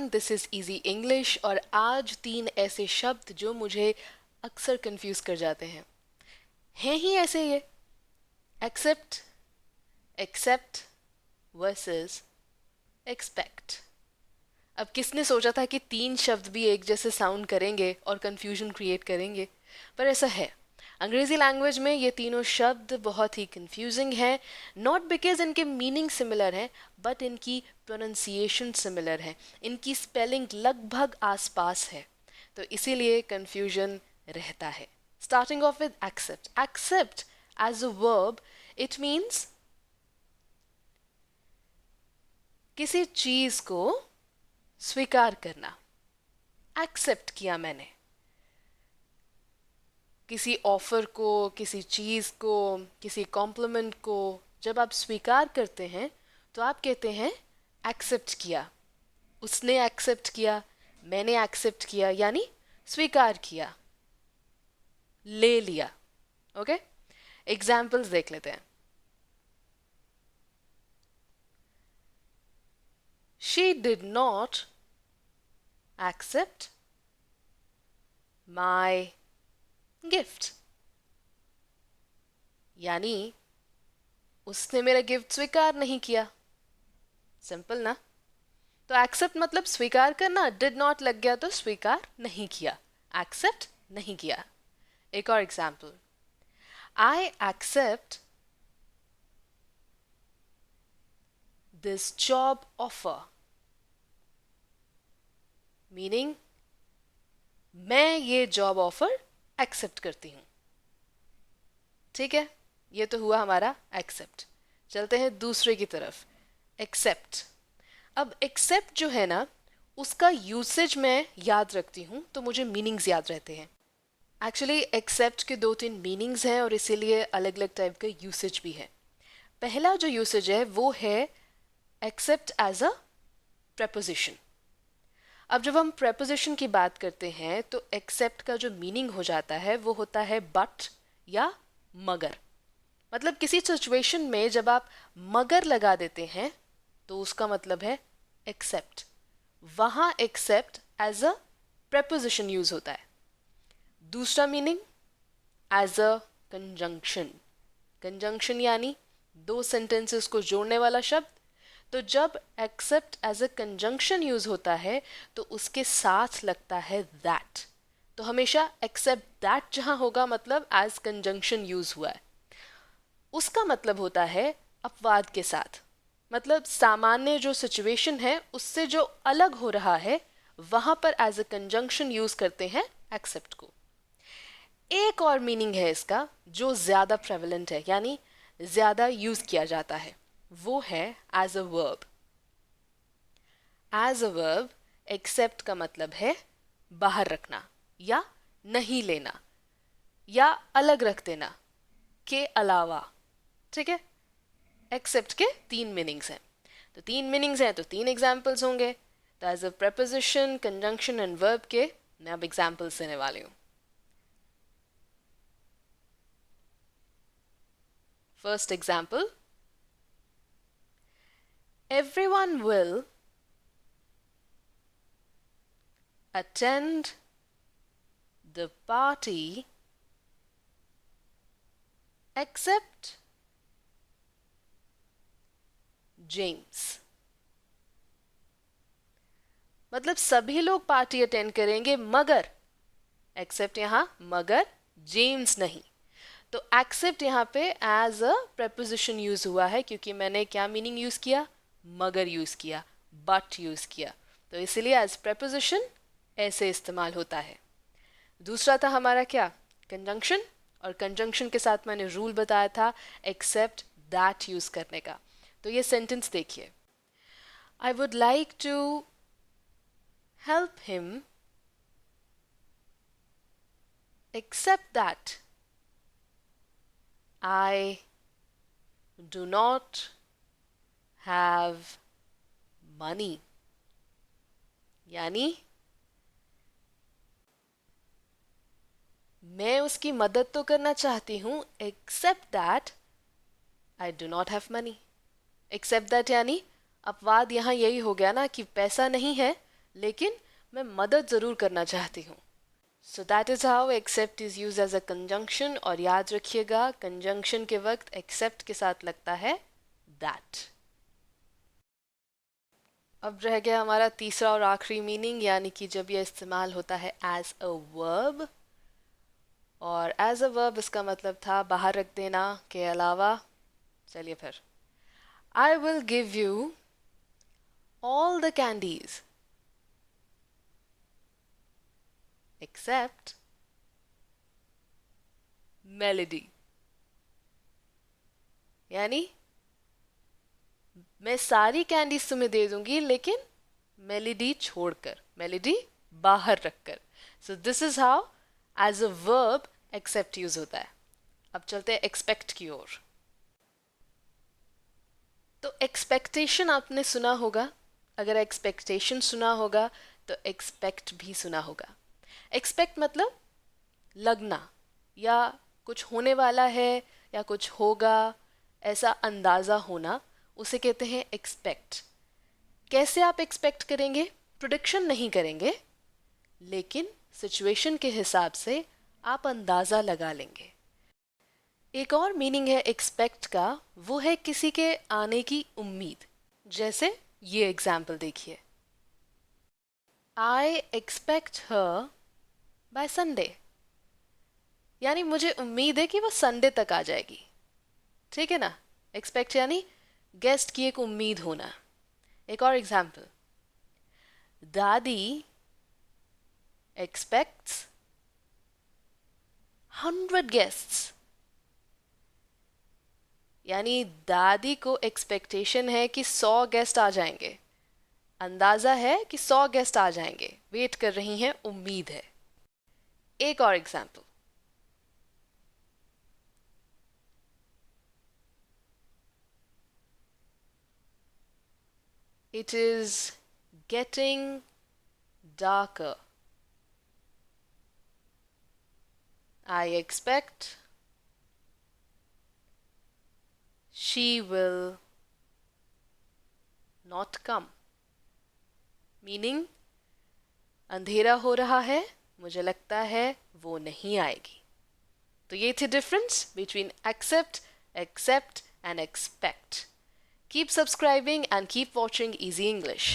Everyone, this is easy English और आज 3 ऐसे शब्द जो मुझे अक्सर कंफ्यूज कर जाते हैं ही ऐसे ये एक्सेप्ट, एक्सेप्ट वर्सेस एक्सपेक्ट। अब किसने सोचा था कि 3 शब्द भी एक जैसे साउंड करेंगे और कंफ्यूजन क्रिएट करेंगे, पर ऐसा है। अंग्रेजी लैंग्वेज में ये तीनों शब्द बहुत ही कंफ्यूजिंग हैं, नॉट बिकॉज इनके मीनिंग सिमिलर हैं बट इनकी प्रोनाउंसिएशन सिमिलर है, इनकी स्पेलिंग लगभग आसपास है, तो इसीलिए कंफ्यूजन रहता है। Starting off with accept. Accept as a verb it means किसी चीज को स्वीकार करना। एक्सेप्ट किया मैंने किसी ऑफर को, किसी चीज़ को, किसी कॉम्प्लीमेंट को जब आप स्वीकार करते हैं तो आप कहते हैं एक्सेप्ट किया। उसने एक्सेप्ट किया, मैंने एक्सेप्ट किया, यानी स्वीकार किया, ले लिया। ओके, एग्जाम्पल्स देख लेते हैं। She did not accept my gift, यानी उसने मेरा गिफ्ट स्वीकार नहीं किया। सिंपल ना। तो एक्सेप्ट मतलब स्वीकार करना, डिड नॉट लग गया तो स्वीकार नहीं किया, एक्सेप्ट नहीं किया। एक और example, I accept this job offer, meaning मैं ये जॉब ऑफर एक्सेप्ट करती हूं। ठीक है, ये तो हुआ हमारा एक्सेप्ट। चलते हैं दूसरे की तरफ, एक्सेप्ट। अब एक्सेप्ट जो है ना, उसका यूसेज मैं याद रखती हूँ तो मुझे मीनिंग्स याद रहते हैं। एक्चुअली एक्सेप्ट के 2-3 मीनिंग्स हैं और इसीलिए अलग अलग टाइप का यूसेज भी है। पहला जो यूसेज है वो है एक्सेप्ट एज अ प्रेपोजिशन। अब जब हम प्रेपोजिशन की बात करते हैं तो एक्सेप्ट का जो मीनिंग हो जाता है वो होता है बट या मगर। मतलब किसी सिचुएशन में जब आप मगर लगा देते हैं तो उसका मतलब है एक्सेप्ट। वहां except as a preposition use होता है। दूसरा meaning as a conjunction. Conjunction यानी 2 सेंटेंसेस को जोड़ने वाला शब्द। तो जब except as a conjunction use होता है तो उसके साथ लगता है दैट। तो हमेशा एक्सेप्ट दैट जहां होगा मतलब एज कंजंक्शन यूज हुआ है, उसका मतलब होता है अपवाद के साथ। मतलब सामान्य जो सिचुएशन है उससे जो अलग हो रहा है वहां पर एज अ कंजंक्शन यूज करते हैं एक्सेप्ट को। एक और मीनिंग है इसका जो ज्यादा प्रेवलेंट है, यानी ज्यादा यूज किया जाता है, वो है as a verb. As a verb accept का मतलब है बाहर रखना या नहीं लेना या अलग रख देना, के अलावा। ठीक है, एक्सेप्ट के 3 मीनिंग्स हैं। तो 3 मीनिंग्स हैं तो 3 एग्जाम्पल्स होंगे। तो as a preposition, conjunction and verb के मैं अब एग्जाम्पल्स देने वाली हूँ। First example, everyone will attend the party except James. मतलब सभी लोग पार्टी अटेंड करेंगे मगर, एक्सेप्ट यहां मगर जेम्स नहीं। तो एक्सेप्ट यहाँ पे एज अ प्रेपोजिशन यूज हुआ है क्योंकि मैंने क्या मीनिंग यूज किया, मगर यूज किया, बट यूज किया, तो इसलिए एज प्रेपोजिशन ऐसे इस्तेमाल होता है। दूसरा था हमारा क्या, कंजंक्शन। और कंजंक्शन के साथ मैंने रूल बताया था एक्सेप्ट दैट यूज करने का। तो ये सेंटेंस देखिए, I would like to help him except that I do not have money, यानी मैं उसकी मदद तो करना चाहती हूं except that I do not have money. Except that यानी अपवाद यहाँ यही हो गया ना कि पैसा नहीं है लेकिन मैं मदद ज़रूर करना चाहती हूँ. So that is how except is use as a conjunction. और याद रखिएगा कंजंक्शन के वक्त एक्सेप्ट के साथ लगता है दैट. अब रह गया हमारा तीसरा और आखिरी मीनिंग, यानी कि जब यह इस्तेमाल होता है एज अ वर्ब. और एज अ वर्ब इसका मतलब था बाहर रख देना के अलावा. चलिए फिर. I will give you all the candies except melody. यानी मैं सारी कैंडीज तुम्हें दे दूंगी लेकिन मेलेडी छोड़कर, मेलेडी बाहर रखकर. So this is how as a verb accept use होता है. अब चलते हैं एक्सपेक्ट की ओर. तो एक्सपेक्टेशन आपने सुना होगा. अगर एक्सपेक्टेशन सुना होगा तो एक्सपेक्ट भी सुना होगा. एक्सपेक्ट मतलब लगना, या कुछ होने वाला है या कुछ होगा ऐसा अंदाज़ा होना, उसे कहते हैं एक्सपेक्ट. कैसे आप एक्सपेक्ट करेंगे? प्रोडिक्शन नहीं करेंगे, लेकिन सिचुएशन के हिसाब से आप अंदाज़ा लगा लेंगे. एक और मीनिंग है एक्सपेक्ट का, वो है किसी के आने की उम्मीद. जैसे ये एग्जाम्पल देखिए. I expect her by Sunday. यानी मुझे उम्मीद है कि वो संडे तक आ जाएगी. ठीक है ना. एक्सपेक्ट यानी गेस्ट की एक उम्मीद होना. एक और एग्जाम्पल. दादी एक्सपेक्ट्स 100 गेस्ट्स. यानी दादी को एक्सपेक्टेशन है कि 100 गेस्ट आ जाएंगे. अंदाजा है कि 100 गेस्ट आ जाएंगे, वेट कर रही हैं, उम्मीद है. एक और example. It is getting darker. I expect she will not come. Meaning, अंधेरा हो रहा है, मुझे लगता है वो नहीं आएगी. तो ये थी difference between except, accept and expect. Keep subscribing and keep watching Easy English.